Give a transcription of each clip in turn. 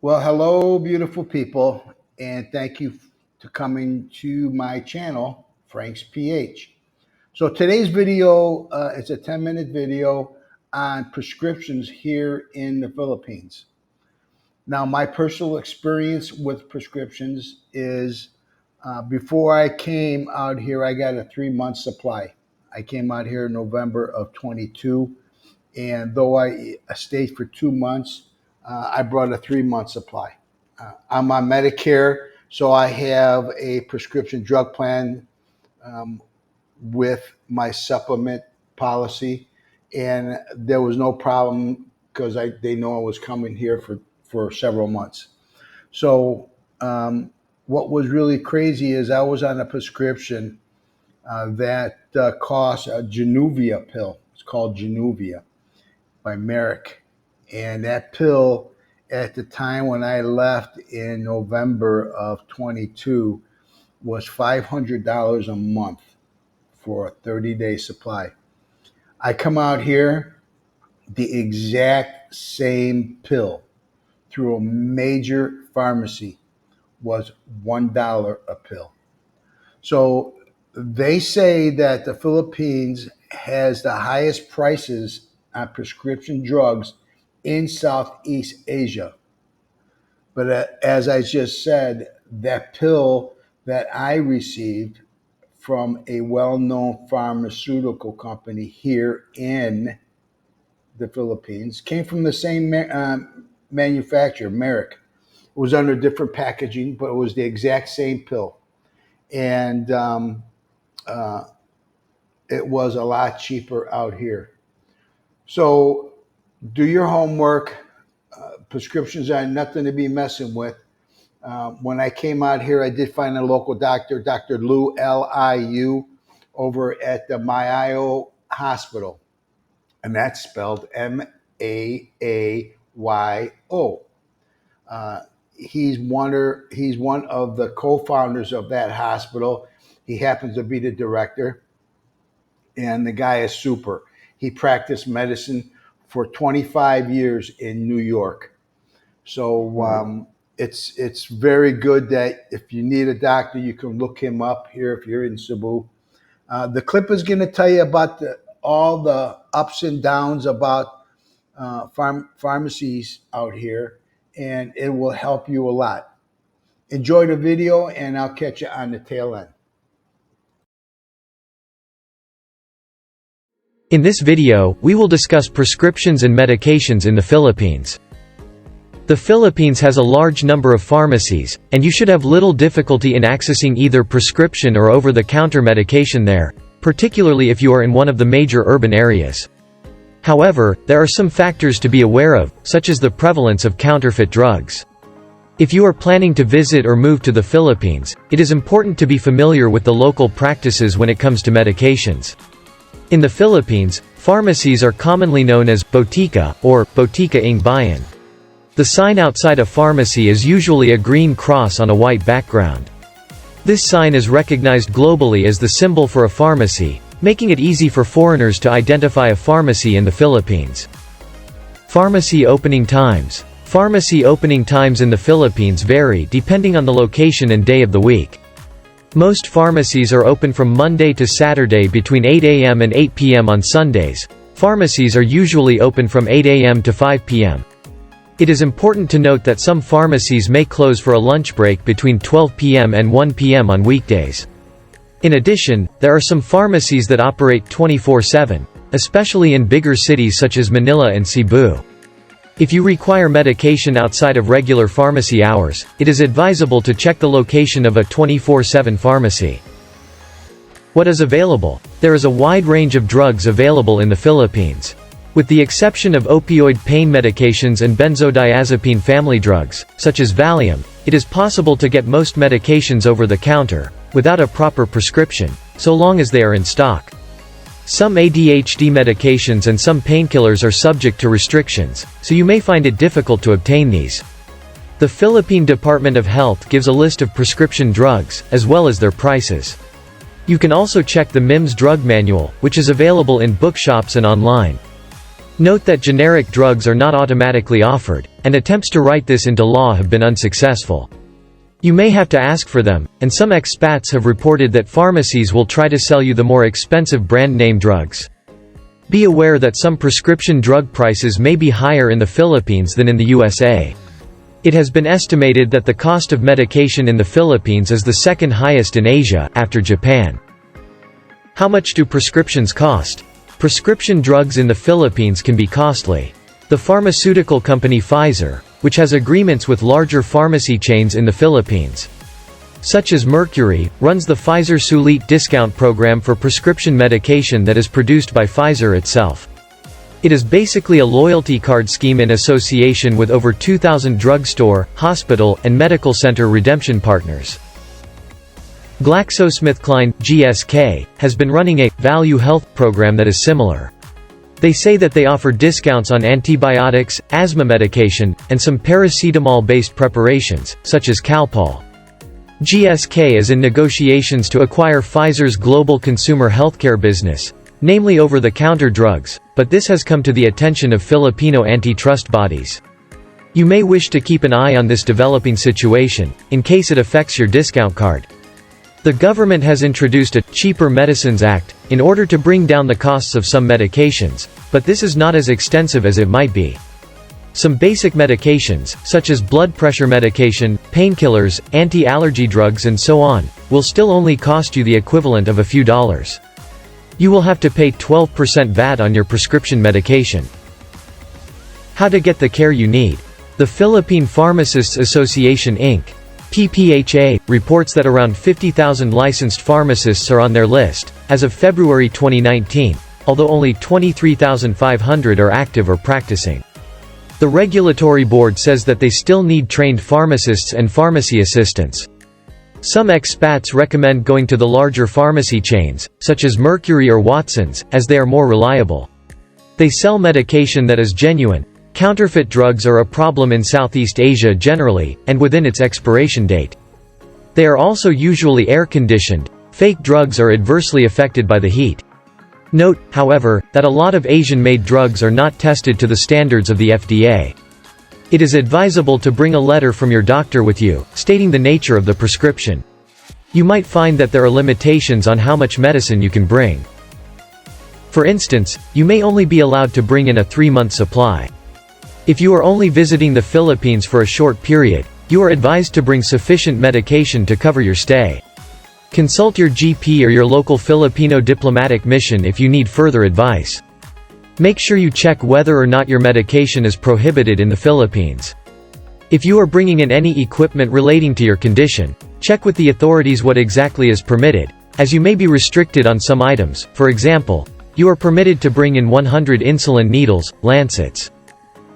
Well, hello, beautiful people, and thank you to coming to my channel, Frank's PH. So today's video is a 10-minute video on prescriptions here in the Philippines. Now, my personal experience with prescriptions is before I came out here, I got a 3-month supply. I came out here in November of 22, and though I stayed for 2 months, I brought a 3-month supply. I'm on Medicare, so I have a prescription drug plan with my supplement policy, and there was no problem because they know I was coming here for several months. So what was really crazy is I was on a prescription that cost a Januvia pill. It's called Januvia by Mercury. And that pill at the time when I left in November of 22 was $500 a month for a 30-day supply. I come out here, the exact same pill through a major pharmacy was $1 a pill. So they say that the Philippines has the highest prices on prescription drugs in Southeast Asia. But as I just said, that pill that I received from a well-known pharmaceutical company here in the Philippines came from the same manufacturer, Merrick. It was under different packaging, but it was the exact same pill. And it was a lot cheaper out here. So do your homework. Prescriptions are nothing to be messing with. When I came out here, I did find a local doctor, Dr. Liu, Liu, over at the Mayo Hospital. And that's spelled Maayo. He's one of the co-founders of that hospital. He happens to be the director. And the guy is super. He practiced medicine for 25 years in New York. So it's very good that if you need a doctor, you can look him up here if you're in Cebu. The clip is going to tell you about all the ups and downs about pharmacies out here, and it will help you a lot. Enjoy the video, and I'll catch you on the tail end. In this video, we will discuss prescriptions and medications in the Philippines. The Philippines has a large number of pharmacies, and you should have little difficulty in accessing either prescription or over-the-counter medication there, particularly if you are in one of the major urban areas. However, there are some factors to be aware of, such as the prevalence of counterfeit drugs. If you are planning to visit or move to the Philippines, it is important to be familiar with the local practices when it comes to medications. In the Philippines, pharmacies are commonly known as botica or botica ng bayan. The sign outside a pharmacy is usually a green cross on a white background. This sign is recognized globally as the symbol for a pharmacy, making it easy for foreigners to identify a pharmacy in the Philippines. Pharmacy opening times. Pharmacy opening times in the Philippines vary depending on the location and day of the week. Most pharmacies are open from Monday to Saturday between 8 a.m. and 8 p.m. on Sundays. Pharmacies are usually open from 8 a.m. to 5 p.m. It is important to note that some pharmacies may close for a lunch break between 12 p.m. and 1 p.m. on weekdays. In addition, there are some pharmacies that operate 24/7, especially in bigger cities such as Manila and Cebu. If you require medication outside of regular pharmacy hours, it is advisable to check the location of a 24/7 pharmacy. What is available? There is a wide range of drugs available in the Philippines. With the exception of opioid pain medications and benzodiazepine family drugs, such as Valium, it is possible to get most medications over the counter, without a proper prescription, so long as they are in stock. Some ADHD medications and some painkillers are subject to restrictions, so you may find it difficult to obtain these. The Philippine Department of Health gives a list of prescription drugs, as well as their prices. You can also check the MIMS drug manual, which is available in bookshops and online. Note that generic drugs are not automatically offered, and attempts to write this into law have been unsuccessful. You may have to ask for them, and some expats have reported that pharmacies will try to sell you the more expensive brand-name drugs. Be aware that some prescription drug prices may be higher in the Philippines than in the USA. It has been estimated that the cost of medication in the Philippines is the second highest in Asia, after Japan. How much do prescriptions cost? Prescription drugs in the Philippines can be costly. The pharmaceutical company Pfizer, which has agreements with larger pharmacy chains in the Philippines, such as Mercury, runs the Pfizer Sulit discount program for prescription medication that is produced by Pfizer itself. It is basically a loyalty card scheme in association with over 2,000 drugstore, hospital, and medical center redemption partners. GlaxoSmithKline, GSK, has been running a value health program that is similar. They say that they offer discounts on antibiotics, asthma medication, and some paracetamol-based preparations, such as Calpol. GSK is in negotiations to acquire Pfizer's global consumer healthcare business, namely over-the-counter drugs, but this has come to the attention of Filipino antitrust bodies. You may wish to keep an eye on this developing situation, in case it affects your discount card. The government has introduced a Cheaper Medicines Act in order to bring down the costs of some medications, but this is not as extensive as it might be. Some basic medications, such as blood pressure medication, painkillers, anti-allergy drugs and so on, will still only cost you the equivalent of a few dollars. You will have to pay 12% VAT on your prescription medication. How to get the care you need. The Philippine Pharmacists Association Inc. PPHA, reports that around 50,000 licensed pharmacists are on their list, as of February 2019, although only 23,500 are active or practicing. The regulatory board says that they still need trained pharmacists and pharmacy assistants. Some expats recommend going to the larger pharmacy chains, such as Mercury or Watson's, as they are more reliable. They sell medication that is genuine. Counterfeit drugs are a problem in Southeast Asia generally, and within its expiration date. They are also usually air-conditioned. Fake drugs are adversely affected by the heat. Note, however, that a lot of Asian-made drugs are not tested to the standards of the FDA. It is advisable to bring a letter from your doctor with you, stating the nature of the prescription. You might find that there are limitations on how much medicine you can bring. For instance, you may only be allowed to bring in a 3-month supply. If you are only visiting the Philippines for a short period, you are advised to bring sufficient medication to cover your stay. Consult your GP or your local Filipino diplomatic mission if you need further advice. Make sure you check whether or not your medication is prohibited in the Philippines. If you are bringing in any equipment relating to your condition, check with the authorities what exactly is permitted, as you may be restricted on some items. For example, you are permitted to bring in 100 insulin needles, lancets.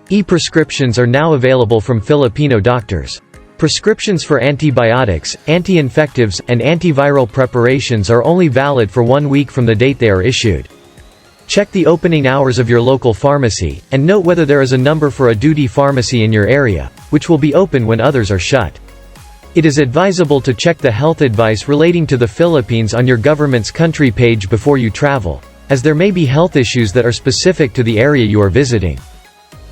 E-prescriptions are now available from Filipino doctors. Prescriptions for antibiotics, anti-infectives, and antiviral preparations are only valid for 1 week from the date they are issued. Check the opening hours of your local pharmacy, and note whether there is a number for a duty pharmacy in your area, which will be open when others are shut. It is advisable to check the health advice relating to the Philippines on your government's country page before you travel, as there may be health issues that are specific to the area you are visiting.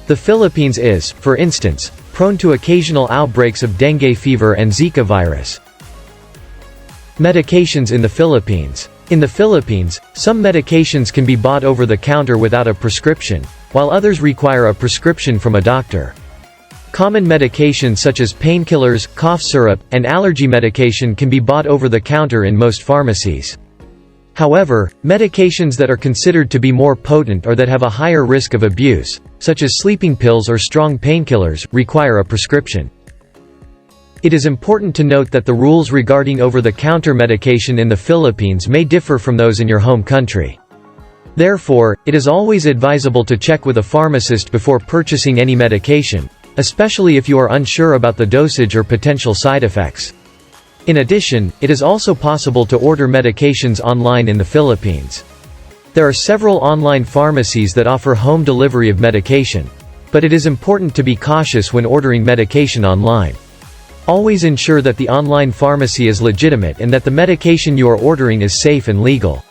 The Philippines is, for instance, prone to occasional outbreaks of dengue fever and Zika virus. Medications in the Philippines. In the Philippines, some medications can be bought over the counter without a prescription, while others require a prescription from a doctor. Common medications such as painkillers, cough syrup, and allergy medication can be bought over the counter in most pharmacies. However, medications that are considered to be more potent or that have a higher risk of abuse, such as sleeping pills or strong painkillers, require a prescription. It is important to note that the rules regarding over-the-counter medication in the Philippines may differ from those in your home country. Therefore, it is always advisable to check with a pharmacist before purchasing any medication, especially if you are unsure about the dosage or potential side effects. In addition, it is also possible to order medications online in the Philippines. There are several online pharmacies that offer home delivery of medication, but it is important to be cautious when ordering medication online. Always ensure that the online pharmacy is legitimate and that the medication you are ordering is safe and legal.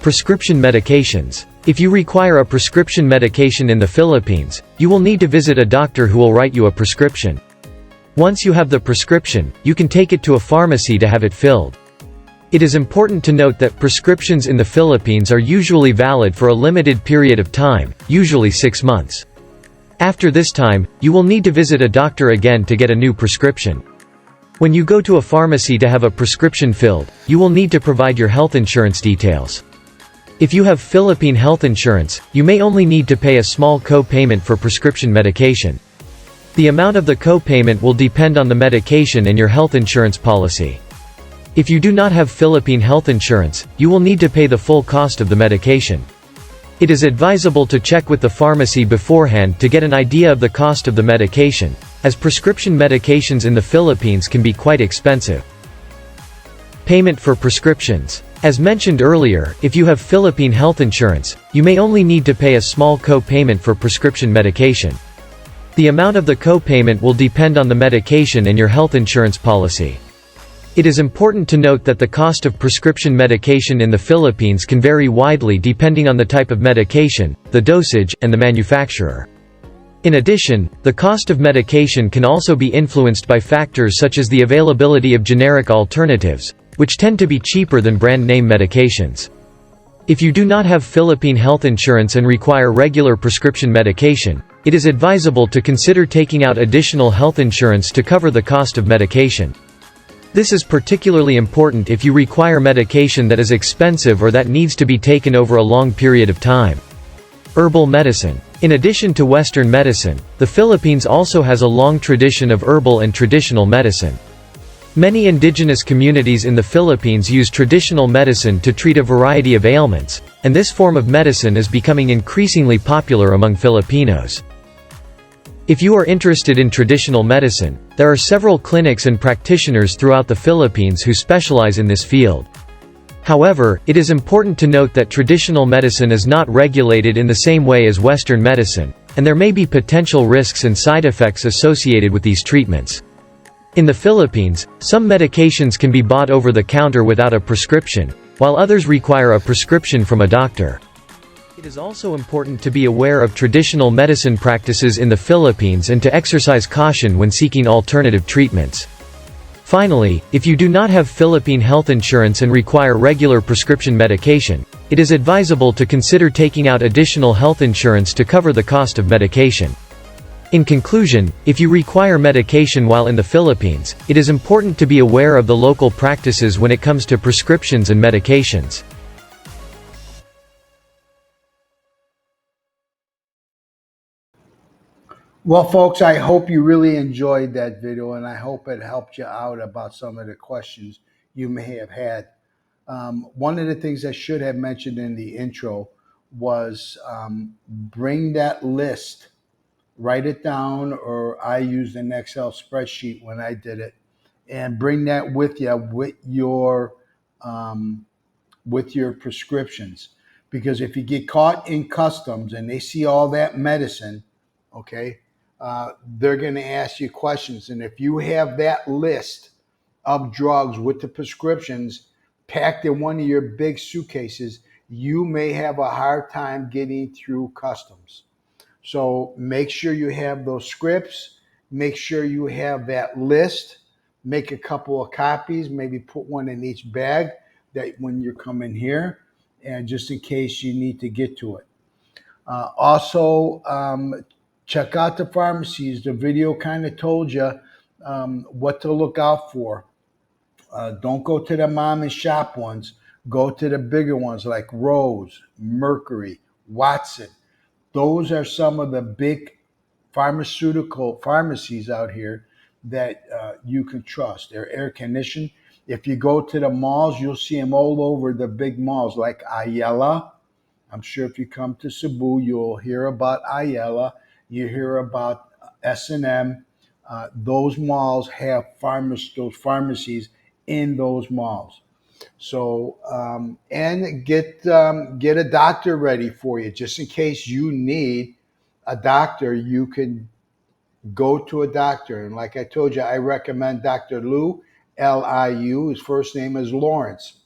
Prescription medications. If you require a prescription medication in the Philippines, you will need to visit a doctor who will write you a prescription. Once you have the prescription, you can take it to a pharmacy to have it filled. It is important to note that prescriptions in the Philippines are usually valid for a limited period of time, usually 6 months. After this time, you will need to visit a doctor again to get a new prescription. When you go to a pharmacy to have a prescription filled, you will need to provide your health insurance details. If you have Philippine health insurance, you may only need to pay a small co-payment for prescription medication. The amount of the co-payment will depend on the medication and your health insurance policy. If you do not have Philippine health insurance, you will need to pay the full cost of the medication. It is advisable to check with the pharmacy beforehand to get an idea of the cost of the medication, as prescription medications in the Philippines can be quite expensive. Payment for prescriptions. As mentioned earlier, if you have Philippine health insurance, you may only need to pay a small co-payment for prescription medication. The amount of the co-payment will depend on the medication and your health insurance policy. It is important to note that the cost of prescription medication in the Philippines can vary widely depending on the type of medication, the dosage, and the manufacturer. In addition, the cost of medication can also be influenced by factors such as the availability of generic alternatives, which tend to be cheaper than brand-name medications. If you do not have Philippine health insurance and require regular prescription medication, it is advisable to consider taking out additional health insurance to cover the cost of medication. This is particularly important if you require medication that is expensive or that needs to be taken over a long period of time. Herbal medicine. In addition to Western medicine, the Philippines also has a long tradition of herbal and traditional medicine. Many indigenous communities in the Philippines use traditional medicine to treat a variety of ailments, and this form of medicine is becoming increasingly popular among Filipinos. If you are interested in traditional medicine, there are several clinics and practitioners throughout the Philippines who specialize in this field. However, it is important to note that traditional medicine is not regulated in the same way as Western medicine, and there may be potential risks and side effects associated with these treatments. In the Philippines, some medications can be bought over the counter without a prescription, while others require a prescription from a doctor. It is also important to be aware of traditional medicine practices in the Philippines and to exercise caution when seeking alternative treatments. Finally, if you do not have Philippine health insurance and require regular prescription medication, it is advisable to consider taking out additional health insurance to cover the cost of medication. In conclusion, if you require medication while in the Philippines, it is important to be aware of the local practices when it comes to prescriptions and medications. Well, folks, I hope you really enjoyed that video, and I hope it helped you out about some of the questions you may have had. One of the things I should have mentioned in the intro was bring that list, write it down, or I used an Excel spreadsheet when I did it, and bring that with you um, with your prescriptions. Because if you get caught in customs and they see all that medicine, okay, they're going to ask you questions. And if you have that list of drugs with the prescriptions packed in one of your big suitcases, you may have a hard time getting through customs. So make sure you have those scripts, make sure you have that list, make a couple of copies, maybe put one in each bag that when you're coming here, and just in case you need to get to it. Also, check out the pharmacies. The video kind of told you what to look out for. Don't go to the mom and shop ones. Go to the bigger ones like Rose, Mercury, Watson. Those are some of the big pharmaceutical pharmacies out here that you can trust. They're air conditioned. If you go to the malls, you'll see them all over the big malls like Ayala. I'm sure if you come to Cebu, you'll hear about Ayala. You hear about S&M. Those malls have those pharmacies in those malls. So and get a doctor ready for you, just in case you need a doctor. You can go to a doctor, and like I told you, I recommend Dr. Liu, Liu. His first name is Lawrence.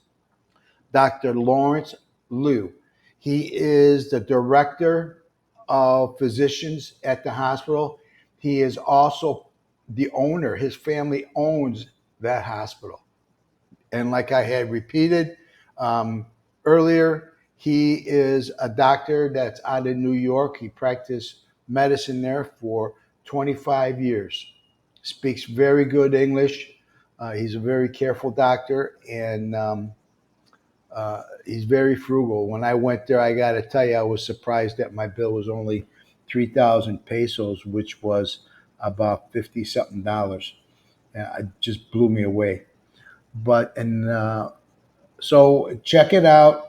Dr. Lawrence Liu. He is the director of physicians at the hospital. He is also the owner. His family owns that hospital. And like I had repeated earlier, he is a doctor that's out of New York. He practiced medicine there for 25 years. Speaks very good English. He's a very careful doctor, and he's very frugal. When I went there, I got to tell you, I was surprised that my bill was only 3,000 pesos, which was about 50 something dollars. It just blew me away. But and So check it out.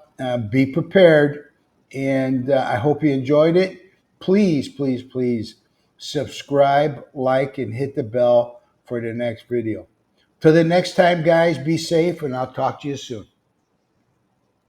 Be prepared, and I hope you enjoyed it. Please, please, please subscribe, like, and hit the bell for the next video. Till the next time, guys, be safe, and I'll talk to you soon.